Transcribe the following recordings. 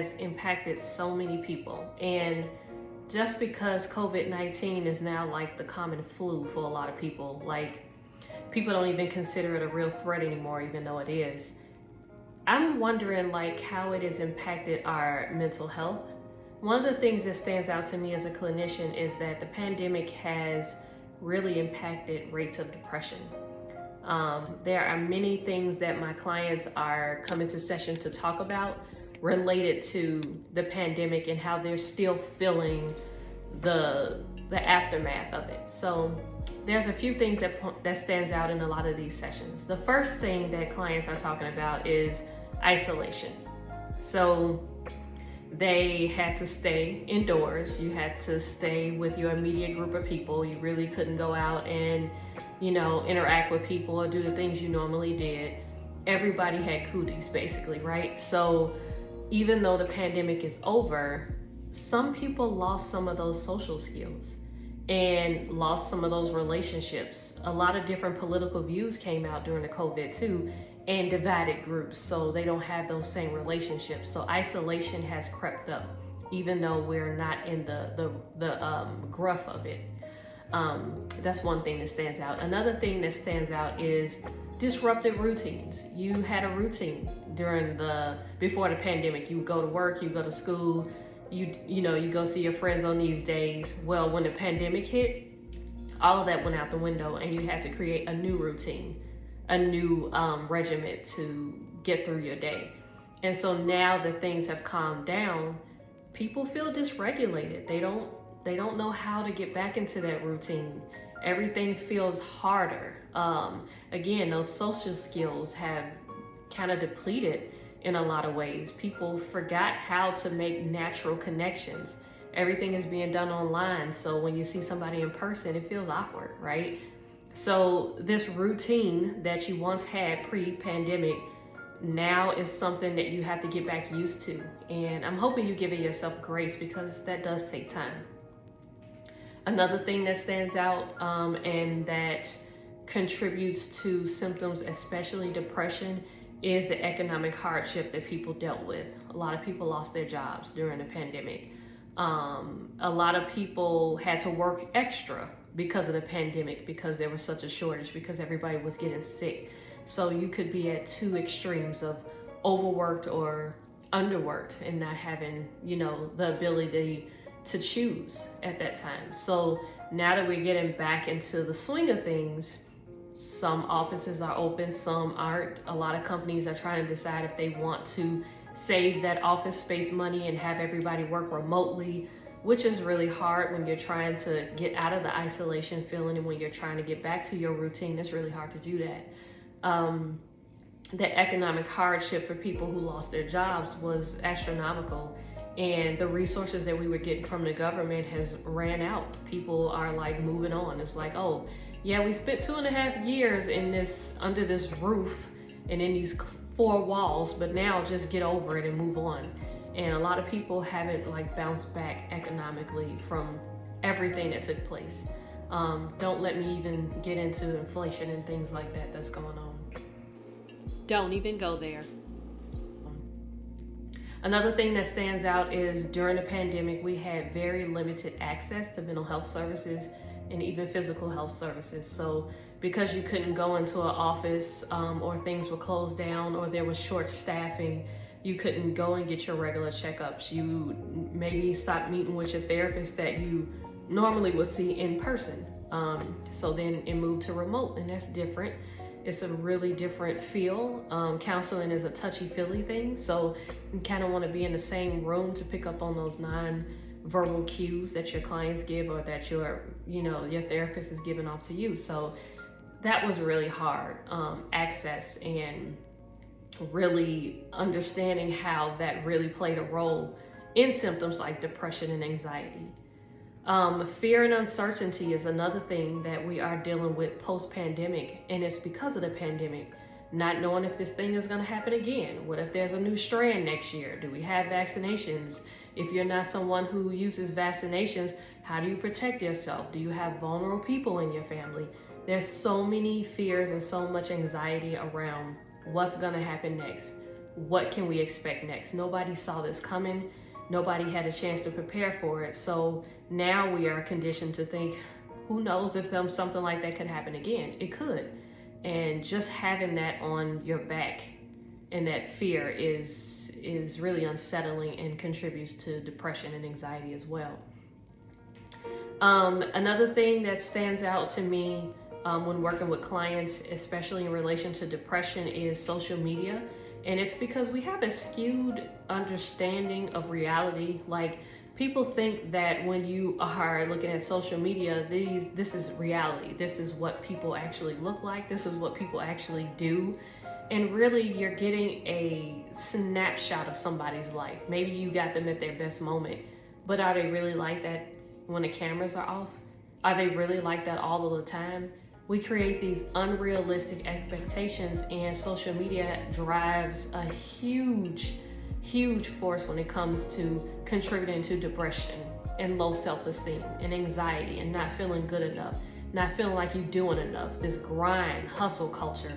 has impacted so many people. And just because COVID-19 is now like the common flu for a lot of people, like people don't even consider it a real threat anymore, even though it is. I'm wondering like how it has impacted our mental health. One of the things that stands out to me as a clinician is that the pandemic has really impacted rates of depression. There are many things that my clients are coming to session to talk about related to the pandemic and how they're still feeling the aftermath of it. So there's a few things that stands out in a lot of these sessions. The first thing that clients are talking about is isolation. So they had to stay indoors. You had to stay with your immediate group of people. You really couldn't go out and, interact with people or do the things you normally did. Everybody had cooties basically, right? So even though the pandemic is over, some people lost some of those social skills and lost some of those relationships. A lot of different political views came out during the COVID too, and divided groups, so they don't have those same relationships. So isolation has crept up, even though we're not in the gruff of it. That's one thing that stands out. Another thing that stands out is disrupted routines. You had a routine before the pandemic. You would go to work, you go to school, you go see your friends on these days. Well, when the pandemic hit, all of that went out the window, and you had to create a new routine, a new regiment to get through your day. And so now that things have calmed down, people feel dysregulated. They don't know how to get back into that routine. Everything feels harder. Again, those social skills have kind of depleted in a lot of ways. People forgot how to make natural connections. Everything is being done online, so when you see somebody in person, it feels awkward, right? So this routine that you once had pre-pandemic now is something that you have to get back used to. And I'm hoping you're giving yourself grace, because that does take time. Another thing that stands out and that contributes to symptoms, especially depression, is the economic hardship that people dealt with. A lot of people lost their jobs during the pandemic. A lot of people had to work extra because of the pandemic, because there was such a shortage, because everybody was getting sick. So you could be at two extremes of overworked or underworked and not having, the ability to choose at that time. So now that we're getting back into the swing of things, some offices are open, some aren't. A lot of companies are trying to decide if they want to save that office space money and have everybody work remotely, which is really hard when you're trying to get out of the isolation feeling, and when you're trying to get back to your routine. It's really hard to do that. The economic hardship for people who lost their jobs was astronomical, and the resources that we were getting from the government has ran out. People are like moving on. It's like, oh yeah, we spent 2.5 years under this roof and in these 4 walls, but now just get over it and move on. And a lot of people haven't bounced back economically from everything that took place. Don't let me even get into inflation and things like that that's going on. Don't even go there. Another thing that stands out is during the pandemic, we had very limited access to mental health services and even physical health services. So because you couldn't go into an office or things were closed down or there was short staffing, you couldn't go and get your regular checkups. You maybe stopped meeting with your therapist that you normally would see in person. So then it moved to remote, and that's different. It's a really different feel. Counseling is a touchy-feely thing, so you kind of want to be in the same room to pick up on those non-verbal cues that your clients give or that your therapist is giving off to you. So that was really hard, access and really understanding how that really played a role in symptoms like depression and anxiety. Fear and uncertainty is another thing that we are dealing with post-pandemic, and it's because of the pandemic. Not knowing if this thing is going to happen again. What if there's a new strand next year? Do we have vaccinations? If you're not someone who uses vaccinations, how do you protect yourself? Do you have vulnerable people in your family? There's so many fears and so much anxiety around what's going to happen next. what can we expect next? Nobody saw this coming. Nobody had a chance to prepare for it. So now we are conditioned to think, who knows if something like that could happen again? It could. And just having that on your back and that fear is really unsettling and contributes to depression and anxiety as well. Another thing that stands out to me when working with clients, especially in relation to depression, is social media. And it's because we have a skewed understanding of reality. Like, people think that when you are looking at social media, this is reality. This is what people actually look like. This is what people actually do. And really, you're getting a snapshot of somebody's life. Maybe you got them at their best moment, but are they really like that when the cameras are off? Are they really like that all of the time? We create these unrealistic expectations, and social media drives a huge force when it comes to contributing to depression and low self-esteem and anxiety and not feeling good enough, not feeling like you're doing enough. This grind, hustle culture,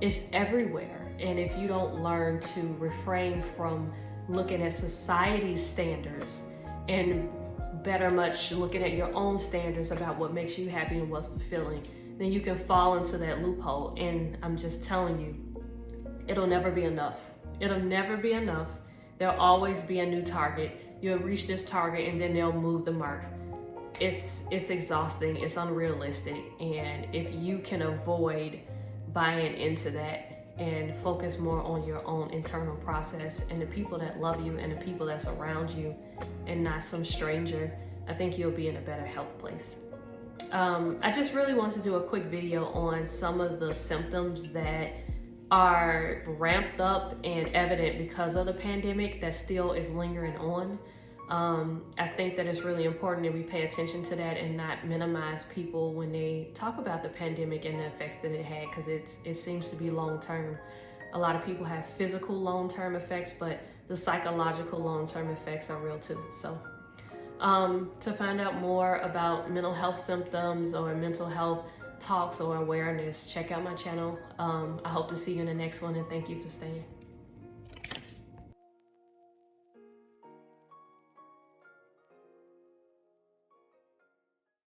it's everywhere. And if you don't learn to refrain from looking at society's standards and better much looking at your own standards about what makes you happy and what's fulfilling, then you can fall into that loophole. And I'm just telling you, it'll never be enough. It'll never be enough. There'll always be a new target. You'll reach this target and then they'll move the mark. It's exhausting, it's unrealistic. And if you can avoid buying into that and focus more on your own internal process and the people that love you and the people that's around you and not some stranger, I think you'll be in a better health place. I just really want to do a quick video on some of the symptoms that are ramped up and evident because of the pandemic that still is lingering on. I think that it's really important that we pay attention to that and not minimize people when they talk about the pandemic and the effects that it had, because it seems to be long-term. A lot of people have physical long-term effects, but the psychological long-term effects are real too. So to find out more about mental health symptoms or mental health talks or awareness, check out my channel. I hope to see you in the next one, and thank you for staying.